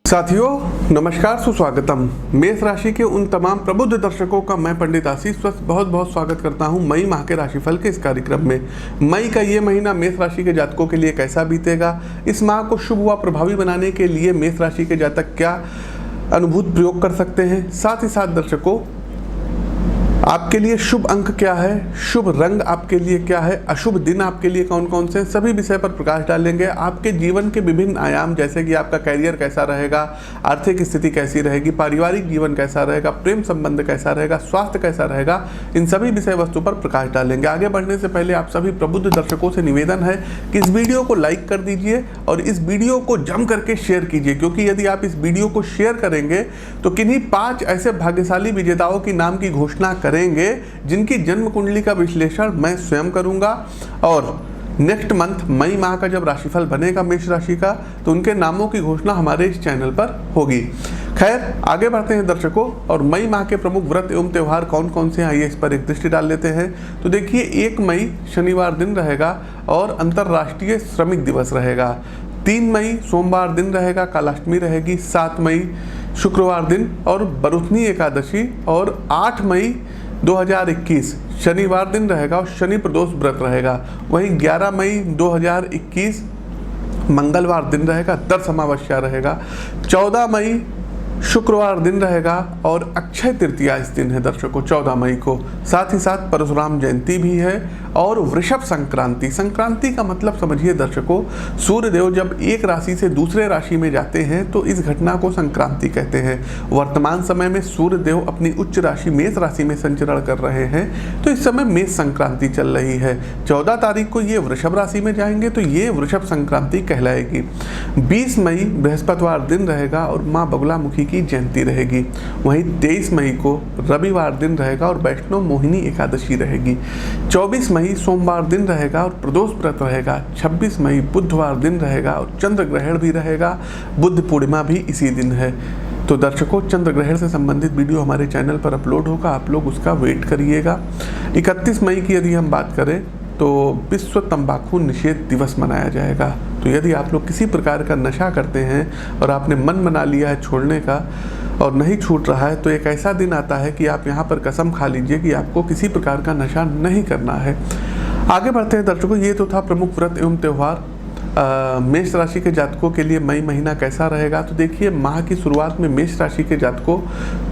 साथियों नमस्कार, सुस्वागतम। मेष राशि के उन तमाम प्रबुद्ध दर्शकों का मैं पंडित आशीष वत्स बहुत बहुत स्वागत करता हूं मई माह के राशिफल के इस कार्यक्रम में। मई का ये महीना मेष राशि के जातकों के लिए कैसा बीतेगा, इस माह को शुभ व प्रभावी बनाने के लिए मेष राशि के जातक क्या अनुभूत प्रयोग कर सकते हैं, साथ ही साथ दर्शकों आपके लिए शुभ अंक क्या है, शुभ रंग आपके लिए क्या है, अशुभ दिन आपके लिए कौन कौन से, सभी विषय पर प्रकाश डालेंगे। आपके जीवन के विभिन्न आयाम जैसे कि आपका कैरियर कैसा रहेगा, आर्थिक स्थिति कैसी रहेगी, पारिवारिक जीवन कैसा रहेगा, प्रेम संबंध कैसा रहेगा, स्वास्थ्य कैसा रहेगा, इन सभी विषय वस्तु पर प्रकाश डालेंगे। आगे बढ़ने से पहले आप सभी प्रबुद्ध दर्शकों से निवेदन है कि इस वीडियो को लाइक कर दीजिए और इस वीडियो को जम करके शेयर कीजिए, क्योंकि यदि आप इस वीडियो को शेयर करेंगे तो किन्हीं 5 ऐसे भाग्यशाली विजेताओं की नाम की घोषणा करेंगे जिनकी जन्म कुंडली का विश्लेषण मैं स्वयं करूंगा। और नेक्स्ट मंथ मई माह का जब राशिफल बनेगा मेष राशि का तो उनके नामों की घोषणा हमारे इस चैनल पर होगी। खैर आगे बढ़ते हैं दर्शकों, और मई माह के प्रमुख व्रत एवं त्यौहार कौन कौन से हैं आइए इस पर एक दृष्टि डाल लेते हैं। तो देखिए 1 मई शनिवार दिन रहेगा और अंतर्राष्ट्रीय श्रमिक दिवस रहेगा। 3 मई सोमवार दिन रहेगा, कालाष्टमी रहेगी। 7 मई शुक्रवार दिन और बरुथनी एकादशी, और 8 मई 2021 शनिवार दिन रहेगा और शनि प्रदोष व्रत रहेगा। वहीं 11 मई 2021 मंगलवार दिन रहेगा, दर्श अमावस्या रहेगा। 14 मई शुक्रवार दिन रहेगा और अक्षय तृतीया इस दिन है दर्शकों 14 मई को। साथ ही साथ परशुराम जयंती भी है और वृषभ संक्रांति। संक्रांति का मतलब समझिए दर्शकों, सूर्यदेव जब एक राशि से दूसरे राशि में जाते हैं तो इस घटना को संक्रांति कहते हैं। वर्तमान समय में सूर्यदेव अपनी उच्च राशि मेष राशि में संचरण कर रहे हैं, तो इस समय मेष संक्रांति चल रही है। 14 तारीख को ये वृषभ राशि में जाएंगे तो ये वृषभ संक्रांति कहलाएगी। 20 मई बृहस्पतिवार दिन रहेगा और माँ बगुलामुखी की जयंती रहेगी। वहीं 23 मई को रविवार दिन रहेगा और वैष्णव मोहिनी एकादशी रहेगी। 24 मई सोमवार दिन रहेगा और प्रदोष व्रत रहेगा। 26 मई बुधवार दिन रहेगा और चंद्र ग्रहण भी रहेगा। बुद्ध पूर्णिमा भी इसी दिन है। तो दर्शकों चंद्र ग्रहण से संबंधित वीडियो हमारे चैनल पर अपलोड होगा, आप लोग उसका वेट करिएगा। 31 मई की यदि हम बात करें तो विश्व तंबाकू निषेध दिवस मनाया जाएगा। तो यदि आप लोग किसी प्रकार का नशा करते हैं और आपने मन बना लिया है छोड़ने का और नहीं छूट रहा है, तो एक ऐसा दिन आता है कि आप यहाँ पर कसम खा लीजिए कि आपको किसी प्रकार का नशा नहीं करना है। आगे बढ़ते हैं दर्शकों, ये तो था प्रमुख व्रत एवं त्यौहार। मेष राशि के जातकों के लिए मई महीना कैसा रहेगा। तो देखिए माह की शुरुआत में मेष राशि के जातकों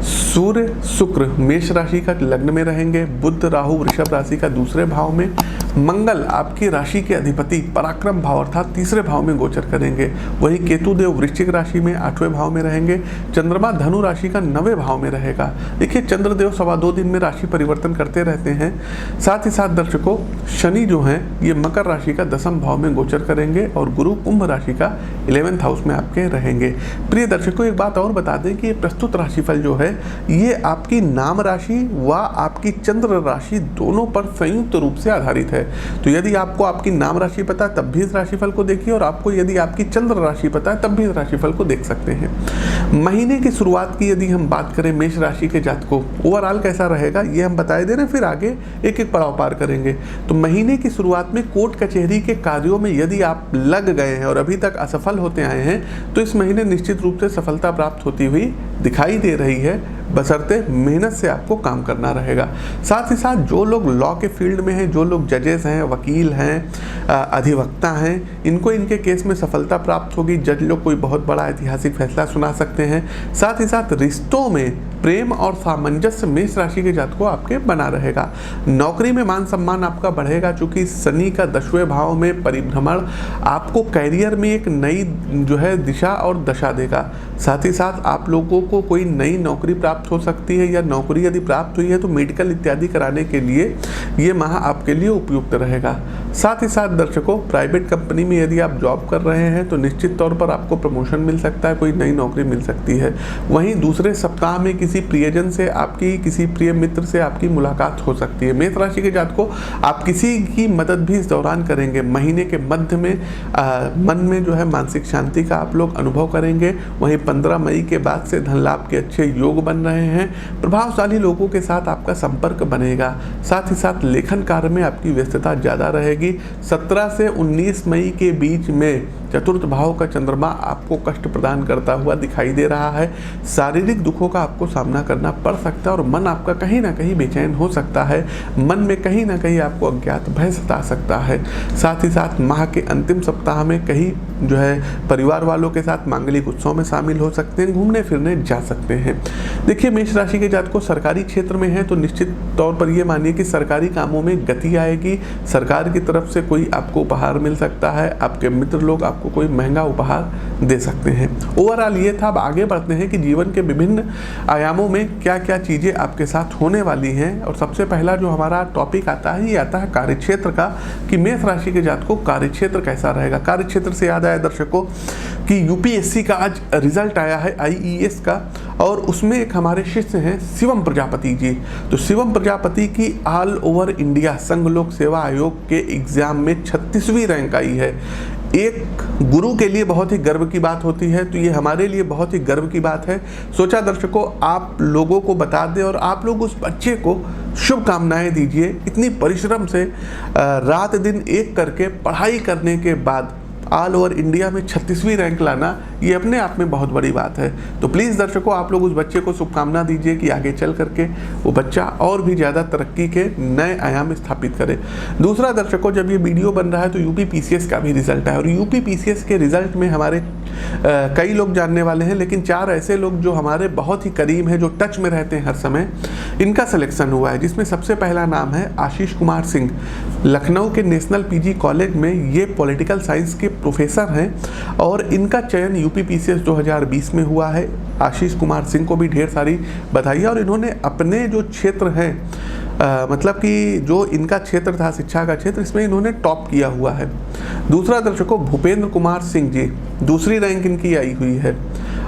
सूर्य शुक्र मेष राशि का लग्न में रहेंगे। बुध राहु वृषभ राशि का दूसरे भाव में। मंगल आपकी राशि के अधिपति पराक्रम भाव अर्थात तीसरे भाव में गोचर करेंगे। वहीं केतु देव वृश्चिक राशि में 8वें भाव में रहेंगे। चंद्रमा धनु राशि का 9वें भाव में रहेगा। देखिए चंद्रदेव 2.25 दिन में राशि परिवर्तन करते रहते हैं। साथ ही साथ दर्शकों शनि जो हैं ये मकर राशि का 10वें भाव में गोचर करेंगे और गुरु कुंभ राशि का 11वें हाउस में आपके रहेंगे। प्रिय दर्शकों एक बात और बता दें कि ये प्रस्तुत राशिफल जो है ये आपकी नाम राशि व आपकी चंद्र राशि दोनों पर संयुक्त रूप से आधारित है। तो यदि आपको आपकी नाम राशि पता है तब भी इस राशिफल को देखिए, और आपको यदि आपकी चंद्र राशि पता है तब भी इस राशिफल को देख सकते हैं। महीने की शुरुआत की यदि हम बात करें मेष राशि के जातकों ओवरऑल कैसा रहेगा ये हम बताए दे रहे हैं, फिर आगे एक एक पड़ाव पार करेंगे। तो महीने की शुरुआत में कोर्ट कचहरी के कार्यों में यदि आप लग गए हैं और अभी तक असफल होते आए हैं तो इस महीने निश्चित रूप से सफलता प्राप्त होती हुई दिखाई दे रही है, बशर्ते मेहनत से आपको काम करना रहेगा। साथ ही साथ जो लोग लॉ के फील्ड में हैं, जो लोग जजेस हैं, वकील हैं, अधिवक्ता हैं, इनको इनके केस में सफलता प्राप्त होगी। जज लोग कोई बहुत बड़ा ऐतिहासिक फैसला सुना सकते हैं। साथ ही साथ रिश्तों में प्रेम और सामंजस्य मेष राशि के जातकों आपके बना रहेगा। नौकरी में मान सम्मान आपका बढ़ेगा, चूंकि शनि का 10वें भाव में परिभ्रमण आपको कैरियर में एक नई जो है दिशा और दशा देगा। साथ ही साथ आप लोगों को कोई नई नौकरी प्राप्त हो सकती है, या नौकरी यदि प्राप्त हुई है तो मेडिकल इत्यादि कराने के लिए ये माह आपके लिए उपयुक्त रहेगा। साथ ही साथ दर्शकों प्राइवेट कंपनी में यदि आप जॉब कर रहे हैं तो निश्चित तौर पर आपको प्रमोशन मिल सकता है, कोई नई नौकरी मिल सकती है। वहीं दूसरे सप्ताह में किसी प्रियजन से आपकी, किसी प्रिय मित्र से आपकी मुलाकात हो सकती है। मेष राशि के जातकों आप किसी की मदद भी इस दौरान करेंगे। महीने के मध्य में मन में जो है मानसिक शांति का आप लोग अनुभव करेंगे। वहीं 15 मई के बाद से धन लाभ के अच्छे योग बन रहे हैं। प्रभावशाली लोगों के साथ आपका संपर्क बनेगा। साथ ही साथ लेखन कार्य में आपकी व्यस्तता ज़्यादा रहेगी। 17 से 19 मई के बीच में चतुर्थ भाव का चंद्रमा आपको कष्ट प्रदान करता हुआ दिखाई दे रहा है। शारीरिक दुखों का आपको सामना करना पड़ सकता है और मन आपका कहीं ना कहीं बेचैन हो सकता है। मन में कहीं ना कहीं आपको अज्ञात भय सता सकता है। साथ ही साथ माह के अंतिम सप्ताह में कहीं जो है परिवार वालों के साथ मांगलिक उत्सव में शामिल हो सकते हैं, घूमने फिरने जा सकते हैं। देखिए, मेष राशि के जातकों सरकारी क्षेत्र में है तो निश्चित तौर पर ये मानिए कि सरकारी कामों में गति आएगी। सरकार की तरफ से कोई आपको उपहार मिल सकता है, आपके मित्र लोग आपको कोई महंगा उपहार दे सकते हैं। ओवरऑल ये था। अब आगे बढ़ते हैं कि जीवन के विभिन्न आयामों में क्या क्या चीज़ें आपके साथ होने वाली हैं। और सबसे पहला जो हमारा टॉपिक आता है ये आता है कार्यक्षेत्र का, कि मेष राशि के जातकों कार्यक्षेत्र कैसा रहेगा। कार्यक्षेत्र से याद आया दर्शकों कि यूपीएससी का आज रिजल्ट आया है आईईएस का, और उसमें एक हमारे शिष्य हैं शिवम प्रजापति जी। तो शिवम प्रजापति की ऑल ओवर इंडिया संघ लोक सेवा आयोग के एग्जाम में 36वीं रैंक आई है। एक गुरु के लिए बहुत ही गर्व की बात होती है, तो ये हमारे लिए बहुत ही गर्व की बात है। सोचा दर्शकों आप लोगों को बता दें और आप लोग उस बच्चे को शुभकामनाएं दीजिए। इतनी परिश्रम से रात दिन एक करके पढ़ाई करने के बाद ऑल ओवर इंडिया में 36वीं रैंक लाना ये अपने आप में बहुत बड़ी बात है। तो प्लीज़ दर्शकों आप लोग उस बच्चे को शुभकामना दीजिए कि आगे चल करके वो बच्चा और भी ज़्यादा तरक्की के नए आयाम स्थापित करे। दूसरा दर्शकों, जब ये वीडियो बन रहा है तो यूपी पीसीएस का भी रिजल्ट है, और यूपी पीसीएस के रिजल्ट में हमारे कई लोग जानने वाले हैं, लेकिन 4 ऐसे लोग जो हमारे बहुत ही करीब हैं, जो टच में रहते हैं हर समय, इनका सिलेक्शन हुआ है। जिसमें सबसे पहला नाम है आशीष कुमार सिंह। लखनऊ के नेशनल पीजी कॉलेज में ये पॉलिटिकल साइंस के प्रोफेसर हैं और इनका चयन यूपी पीसीएस 2020 में हुआ है। आशीष कुमार सिंह को भी ढेर सारी बधाई, और इन्होंने अपने जो क्षेत्र हैं मतलब कि जो इनका क्षेत्र था शिक्षा का क्षेत्र, इसमें इन्होंने टॉप किया हुआ है। दूसरा दर्शकों, भूपेंद्र कुमार सिंह जी, दूसरी रैंक इनकी आई हुई है,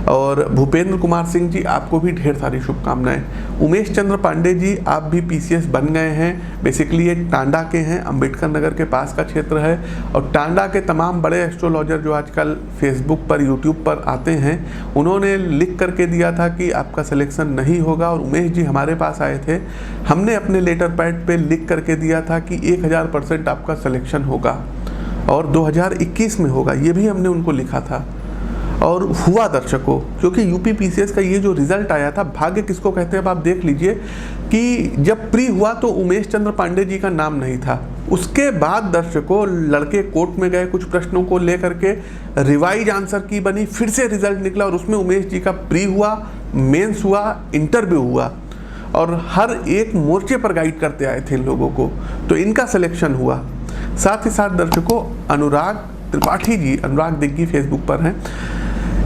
और भूपेंद्र कुमार सिंह जी आपको भी ढेर सारी शुभकामनाएं। उमेश चंद्र पांडे जी, आप भी पीसीएस बन गए हैं। बेसिकली ये टांडा के हैं, अंबेडकर नगर के पास का क्षेत्र है, और टांडा के तमाम बड़े एस्ट्रोलॉजर जो आजकल फेसबुक पर यूट्यूब पर आते हैं, उन्होंने लिख करके दिया था कि आपका सिलेक्शन नहीं होगा, और उमेश जी हमारे पास आए थे, हमने अपने लेटर पैड पे लिख करके दिया था कि 1000% आपका सिलेक्शन होगा और 2021 में होगा, ये भी हमने उनको लिखा था और हुआ दर्शकों। क्योंकि यूपी पीसीएस का ये जो रिजल्ट आया था, भाग्य किसको कहते हैं अब आप देख लीजिए कि जब प्री हुआ तो उमेश चंद्र पांडे जी का नाम नहीं था। उसके बाद दर्शकों लड़के कोर्ट में गए, कुछ प्रश्नों को लेकर के रिवाइज आंसर की बनी, फिर से रिजल्ट निकला और उसमें उमेश जी का प्री हुआ, मेंस हुआ, इंटरव्यू हुआ, और हर एक मोर्चे पर गाइड करते आए थे इन लोगों को, तो इनका सिलेक्शन हुआ। साथ ही साथ दर्शकों अनुराग त्रिपाठी जी, अनुराग दिग्गी फेसबुक पर हैं,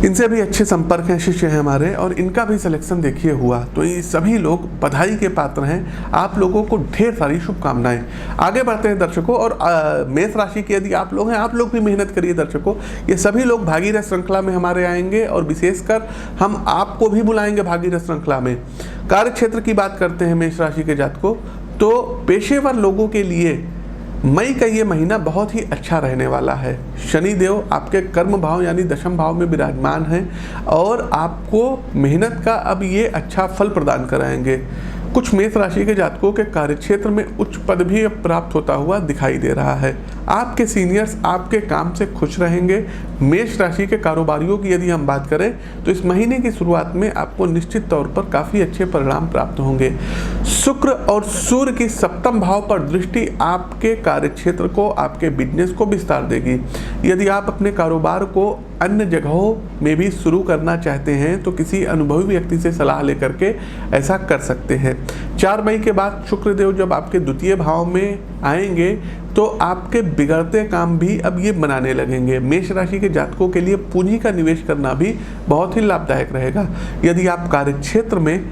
इनसे भी अच्छे संपर्क हैं, शिष्य हैं हमारे, और इनका भी सिलेक्शन देखिए हुआ। तो ये सभी लोग बधाई के पात्र हैं। आप लोगों को ढेर सारी शुभकामनाएं। आगे बढ़ते हैं दर्शकों, और मेष राशि के यदि आप लोग हैं, आप लोग भी मेहनत करिए दर्शकों। ये सभी लोग भागीरथ श्रृंखला में हमारे आएंगे, और विशेषकर हम आपको भी बुलाएंगे भागीरथ श्रृंखला में। कार्य क्षेत्र की बात करते हैं मेष राशि के जातकों, तो पेशेवर लोगों के लिए मई का ये महीना बहुत ही अच्छा रहने वाला है। शनिदेव आपके कर्म भाव यानी दशम भाव में विराजमान हैं, और आपको मेहनत का अब ये अच्छा फल प्रदान कराएंगे। कुछ मेष राशि के जातकों के कार्यक्षेत्र में उच्च पद भी प्राप्त होता हुआ दिखाई दे रहा है। आपके सीनियर्स आपके काम से खुश रहेंगे। मेष राशि के कारोबारियों की यदि हम बात करें तो इस महीने की शुरुआत में आपको निश्चित तौर पर काफ़ी अच्छे परिणाम प्राप्त होंगे। शुक्र और सूर्य की सप्तम भाव पर दृष्टि आपके कार्यक्षेत्र को, आपके बिजनेस को विस्तार देगी। यदि आप अपने कारोबार को अन्य जगहों में भी शुरू करना चाहते हैं तो किसी अनुभवी व्यक्ति से सलाह लेकर के ऐसा कर सकते हैं। 4 मई के बाद शुक्रदेव जब आपके द्वितीय भाव में आएंगे तो आपके बिगड़ते काम भी अब ये बनाने लगेंगे। मेष राशि के जातकों के लिए पूंजी का निवेश करना भी बहुत ही लाभदायक रहेगा। यदि आप कार्यक्षेत्र में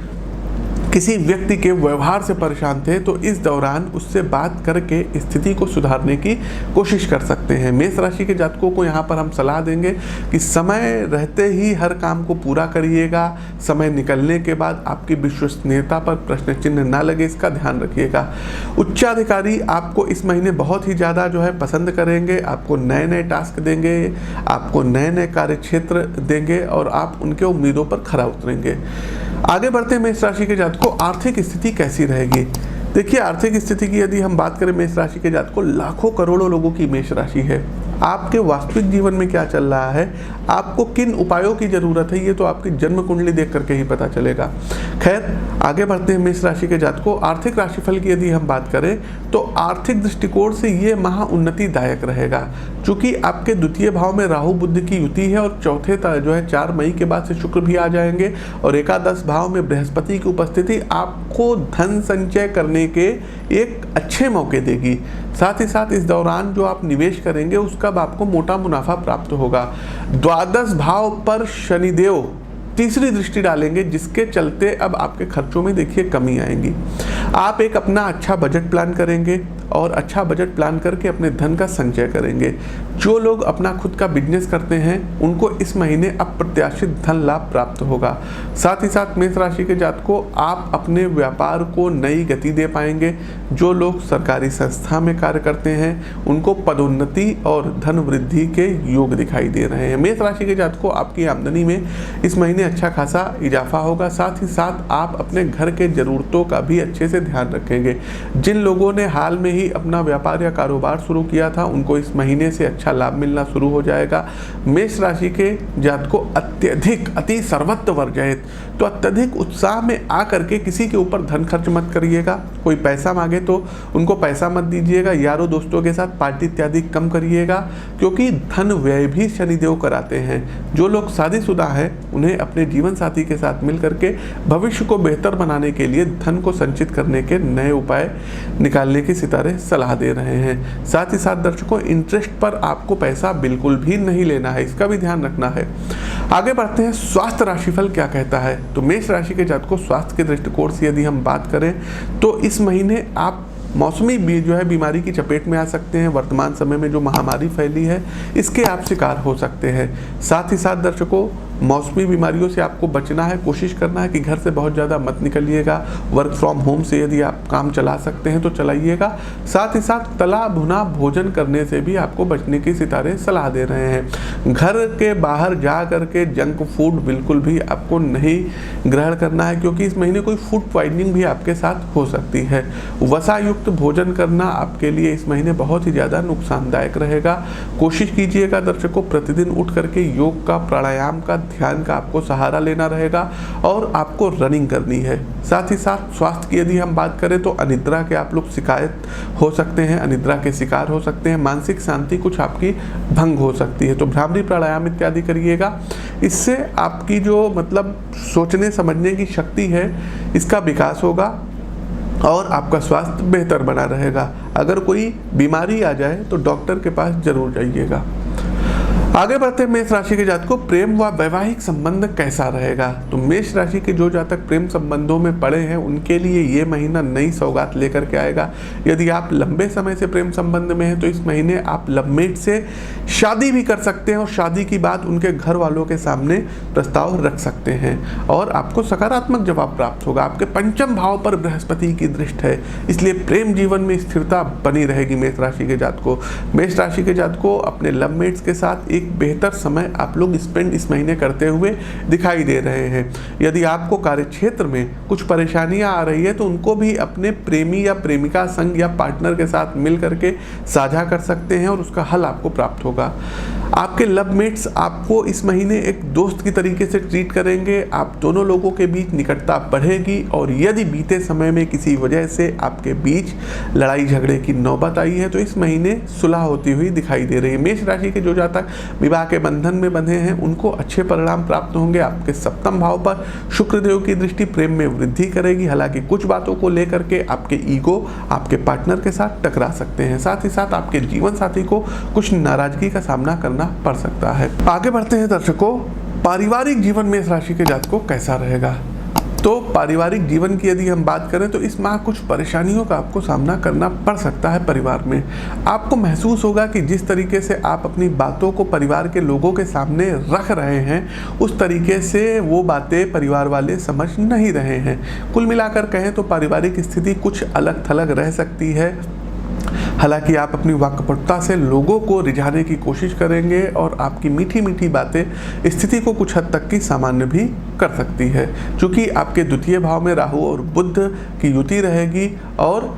किसी व्यक्ति के व्यवहार से परेशान थे तो इस दौरान उससे बात करके स्थिति को सुधारने की कोशिश कर सकते हैं। मेष राशि के जातकों को यहाँ पर हम सलाह देंगे कि समय रहते ही हर काम को पूरा करिएगा। समय निकलने के बाद आपकी विश्वसनीयता पर प्रश्न चिन्ह ना लगे, इसका ध्यान रखिएगा। उच्चाधिकारी आपको इस महीने बहुत ही ज़्यादा जो है पसंद करेंगे, आपको नए नए टास्क देंगे, आपको नए नए कार्य क्षेत्र देंगे और आप उनके उम्मीदों पर खरा उतरेंगे। आगे बढ़ते हैं मेष राशि के जातकों, आर्थिक स्थिति कैसी रहेगी। देखिए आर्थिक स्थिति की यदि हम बात करें मेष राशि के जातकों, लाखों करोड़ों लोगों की मेष राशि है। आपके वास्तविक जीवन में क्या चल रहा है, आपको किन उपायों की जरूरत है, ये तो आपकी जन्म कुंडली देख करके ही पता चलेगा। खैर, आगे बढ़ते हैं मेष राशि के जातकों। आर्थिक राशिफल की यदि हम बात करें तो आर्थिक दृष्टिकोण से ये माह उन्नतिदायक रहेगा, क्योंकि आपके द्वितीय भाव में राहु बुध की युति है और चौथे जो है 4 मई के बाद से शुक्र भी आ जाएंगे और एकादश भाव में बृहस्पति की उपस्थिति आपको धन संचय करने के एक अच्छे मौके देगी। साथ ही साथ इस दौरान जो आप निवेश करेंगे उसका आपको मोटा मुनाफा प्राप्त होगा। द्वादश भाव पर शनिदेव तीसरी दृष्टि डालेंगे, जिसके चलते अब आपके खर्चों में देखिए कमी आएगी। आप एक अपना अच्छा बजट प्लान करेंगे और अच्छा बजट प्लान करके अपने धन का संचय करेंगे। जो लोग अपना खुद का बिजनेस करते हैं उनको इस महीने अप्रत्याशित धन लाभ प्राप्त होगा। साथ ही साथ मेष राशि के जातकों, आप अपने व्यापार को नई गति दे पाएंगे। जो लोग सरकारी संस्था में कार्य करते हैं उनको पदोन्नति और धन वृद्धि के योग दिखाई दे रहे हैं। मेष राशि के जातकों, आपकी आमदनी में इस महीने अच्छा खासा इजाफा होगा। साथ ही साथ आप अपने घर के जरूरतों का भी अच्छे से ध्यान रखेंगे। जिन लोगों ने हाल में ही अपना व्यापार या कारोबार शुरू किया था उनको इस महीने से अच्छा लाभ मिलना शुरू हो जाएगा। मेष राशि के जातकों, अति सर्वत्र वर्जयित, तो अत्यधिक उत्साह में आकर के किसी के ऊपर धन खर्च मत करिएगा। कोई पैसा मांगे तो उनको पैसा मत दीजिएगा। यारों दोस्तों के साथ पार्टी इत्यादि कम करिएगा, क्योंकि धन व्यय भी शनिदेव कराते हैं। जो लोग शादीशुदा हैं उन्हें अपने जीवन साथी के साथ मिल करके भविष्य को बेहतर बनाने के लिए धन को संचित करने के नए उपाय निकालने की सितारे सलाह दे रहे हैं। साथ ही साथ दर्शकों, इंटरेस्ट पर आपको पैसा बिल्कुल भी नहीं लेना है, इसका भी ध्यान रखना है। आगे बढ़ते हैं, स्वास्थ्य राशिफल क्या कहता है। तो मेष राशि के जातकों, स्वास्थ्य के दृष्टिकोण से यदि हम बात करें तो इस महीने आप मौसमी बीमारी की चपेट में आ सकते हैं। वर्तमान समय में जो महामारी फैली है इसके आप शिकार हो सकते हैं। साथ ही साथ दर्शकों, मौसमी बीमारियों से आपको बचना है। कोशिश करना है कि घर से बहुत ज़्यादा मत निकलिएगा। वर्क फ्रॉम होम से यदि आप काम चला सकते हैं तो चलाइएगा। साथ ही साथ तला भुना भोजन करने से भी आपको बचने की सितारे सलाह दे रहे हैं। घर के बाहर जा करके जंक फूड बिल्कुल भी आपको नहीं ग्रहण करना है, क्योंकि इस महीने कोई फूड पॉइजनिंग भी आपके साथ हो सकती है। वसायुक्त भोजन करना आपके लिए इस महीने बहुत ही ज़्यादा नुकसानदायक रहेगा। कोशिश कीजिएगा दर्शकों, प्रतिदिन उठ करके योग का, प्राणायाम का, ध्यान का आपको सहारा लेना रहेगा और आपको रनिंग करनी है। साथ ही साथ स्वास्थ्य की यदि हम बात करें तो अनिद्रा के आप लोग शिकायत हो सकते हैं, अनिद्रा के शिकार हो सकते हैं। मानसिक शांति कुछ आपकी भंग हो सकती है, तो भ्रामरी प्राणायाम इत्यादि करिएगा। इससे आपकी जो सोचने समझने की शक्ति है इसका विकास होगा और आपका स्वास्थ्य बेहतर बना रहेगा। अगर कोई बीमारी आ जाए तो डॉक्टर के पास जरूर जाइएगा। आगे बढ़ते हैं, मेष राशि के जातकों, प्रेम व वैवाहिक संबंध कैसा रहेगा। तो मेष राशि के जो जातक प्रेम संबंधों में पड़े हैं उनके लिए ये महीना नई सौगात लेकर के आएगा। यदि आप लंबे समय से प्रेम संबंध में हैं तो इस महीने आप लवमेट से शादी भी कर सकते हैं और शादी की बात उनके घर वालों के सामने प्रस्ताव रख सकते हैं और आपको सकारात्मक जवाब प्राप्त होगा। आपके पंचम भाव पर बृहस्पति की दृष्टि है, इसलिए प्रेम जीवन में स्थिरता बनी रहेगी। मेष राशि के जातकों, मेष राशि के जातकों, अपने लवमेट्स के साथ एक बेहतर समय आप लोग स्पेंड इस महीने करते हुए दिखाई दे रहे हैं। यदि आपको कार्यक्षेत्र में कुछ परेशानियां आ रही है तो उनको भी अपने प्रेमी या प्रेमिका संग या पार्टनर के साथ मिल करके साझा कर सकते हैं और उसका हल आपको प्राप्त होगा। आपके लवमेट्स आपको इस महीने एक दोस्त की तरीके से ट्रीट करेंगे। आप दोनों लोगों के बीच निकटता बढ़ेगी और यदि बीते समय में किसी वजह से आपके बीच लड़ाई झगड़े की नौबत आई है तो इस महीने सुलह होती हुई दिखाई दे रही है। मेष राशि के जो जातक विवाह के बंधन में बंधे हैं उनको अच्छे परिणाम प्राप्त होंगे। आपके सप्तम भाव पर शुक्रदेव की दृष्टि प्रेम में वृद्धि करेगी। हालांकि कुछ बातों को लेकर के आपके ईगो आपके पार्टनर के साथ टकरा सकते हैं। साथ ही साथ आपके जीवन साथी को कुछ नाराजगी का सामना करना पड़ सकता है। आगे बढ़ते हैं दर्शकों, पारिवारिक जीवन मेष राशि के जातकों कैसा रहेगा। तो पारिवारिक जीवन की यदि हम बात करें तो इस माह कुछ परेशानियों का आपको सामना करना पड़ सकता है। परिवार में आपको महसूस होगा कि जिस तरीके से आप अपनी बातों को परिवार के लोगों के सामने रख रहे हैं उस तरीके से वो बातें परिवार वाले समझ नहीं रहे हैं। कुल मिलाकर कहें तो पारिवारिक स्थिति कुछ अलग थलग रह सकती है। हालांकि आप अपनी वाक्पटुता से लोगों को रिझाने की कोशिश करेंगे और आपकी मीठी मीठी बातें स्थिति को कुछ हद तक की सामान्य भी कर सकती है। चूँकि आपके द्वितीय भाव में राहु और बुध की युति रहेगी और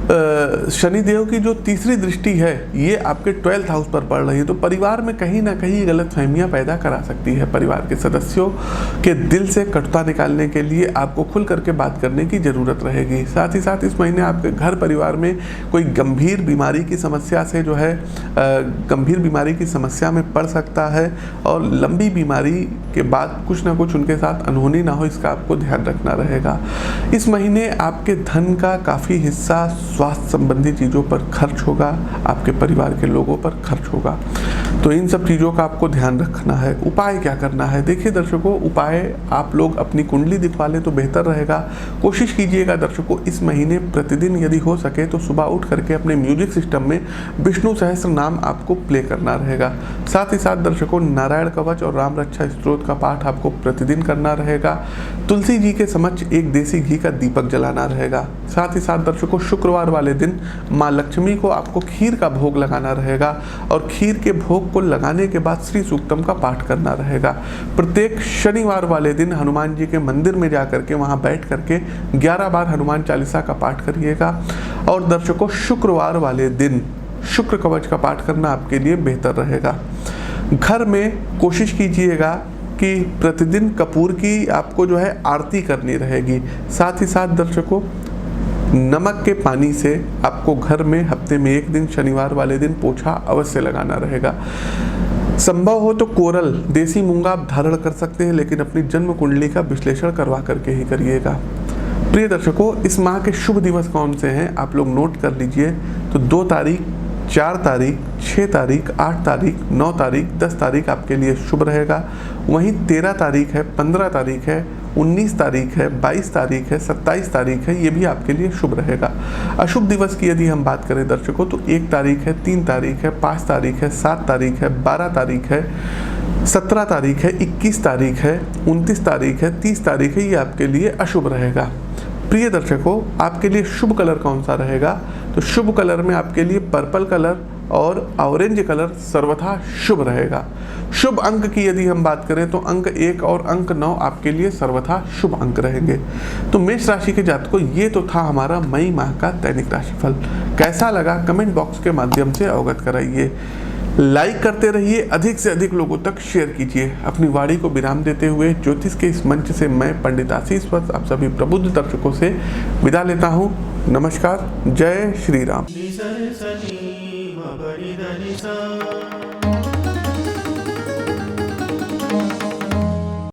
शनिदेव की जो तीसरी दृष्टि है ये आपके 12th हाउस पर पड़ रही है, तो परिवार में कहीं ना कहीं गलत फहमियाँ पैदा करा सकती है। परिवार के सदस्यों के दिल से कटुता निकालने के लिए आपको खुल करके बात करने की ज़रूरत रहेगी। साथ ही साथ इस महीने आपके घर परिवार में कोई गंभीर बीमारी की समस्या से जो है गंभीर बीमारी की समस्या में पड़ सकता है, और लंबी बीमारी के बाद कुछ ना कुछ उनके साथ अनहोनी ना हो, इसका आपको ध्यान रखना रहेगा। इस महीने आपके धन का काफ़ी हिस्सा स्वास्थ्य संबंधी चीज़ों पर खर्च होगा, आपके परिवार के लोगों पर खर्च होगा, तो इन सब चीज़ों का आपको ध्यान रखना है। उपाय क्या करना है? देखिए दर्शकों, उपाय आप लोग अपनी कुंडली दिखवा लें तो बेहतर रहेगा। कोशिश कीजिएगा दर्शकों, इस महीने प्रतिदिन यदि हो सके तो सुबह उठ करके अपने म्यूजिक सिस्टम में विष्णु सहस्त्र नाम आपको प्ले करना रहेगा। साथ ही साथ दर्शकों, नारायण कवच और राम रक्षा स्तोत्र का पाठ आपको प्रतिदिन करना रहेगा। तुलसी जी के समक्ष एक देसी घी का दीपक जलाना रहेगा। साथ ही साथ दर्शकों, शुक्रवार वाले दिन माँ लक्ष्मी को आपको खीर का भोग लगाना रहेगा, और खीर के भोग को लगाने के बाद श्री सूक्तम का पाठ करना रहेगा। प्रत्येक शनिवार वाले दिन हनुमान जी के मंदिर में जाकर के वहाँ बैठ करके 11 बार हनुमान चालीसा का पाठ करिएगा। और दर्शकों, शुक्रवार वाले दिन शुक्र कवच का पाठ करना आपके लिए बेहतर रहेगा। घर में कोशिश कीजिएगा कि प्रतिदिन कपूर की आपको जो है आरती करनी रहेगी। साथ ही साथ दर्शकों, नमक के पानी से आपको घर में हफ्ते में एक दिन शनिवार वाले दिन पोछा अवश्य लगाना रहेगा। संभव हो तो कोरल देसी मूंगा आप धारण कर सकते हैं, लेकिन अपनी जन्म कुंडली का विश्लेषण करवा करके ही करिएगा। प्रिय दर्शकों, इस माह के शुभ दिवस कौन से हैं आप लोग नोट कर लीजिए। तो 2 तारीख, 4 तारीख, 6 तारीख, 8 तारीख, 9 तारीख, 10 तारीख आपके लिए शुभ रहेगा। वहीं 13 तारीख है, 15 तारीख है, 19 तारीख है, 22 तारीख है, 27 तारीख है, ये भी आपके लिए शुभ रहेगा। अशुभ दिवस की यदि हम बात करें दर्शकों, तो 1 तारीख है, 3 तारीख है, 5 तारीख है, 7 तारीख है, 12 तारीख है, 17 तारीख है, 21 तारीख है, 29 तारीख है, 30 तारीख है, ये आपके लिए अशुभ रहेगा। प्रिय दर्शकों, आपके लिए शुभ कलर कौन सा रहेगा? तो शुभ कलर में आपके लिए पर्पल कलर और ऑरेंज कलर सर्वथा शुभ रहेगा। शुभ अंक की यदि हम बात करें तो अंक 1 और अंक 9 आपके लिए सर्वथा शुभ अंक रहेंगे। तो मेष राशि के जातकों, ये तो था हमारा मई माह का दैनिक राशिफल। कैसा लगा कमेंट बॉक्स के माध्यम से अवगत कराइए। लाइक करते रहिए, अधिक से अधिक लोगों तक शेयर कीजिए। अपनी वाणी को विराम देते हुए ज्योतिष के इस मंच से मैं पंडित आशीष वत्स आप सभी प्रबुद्ध दर्शकों से विदा लेता हूँ। नमस्कार, जय श्री राम।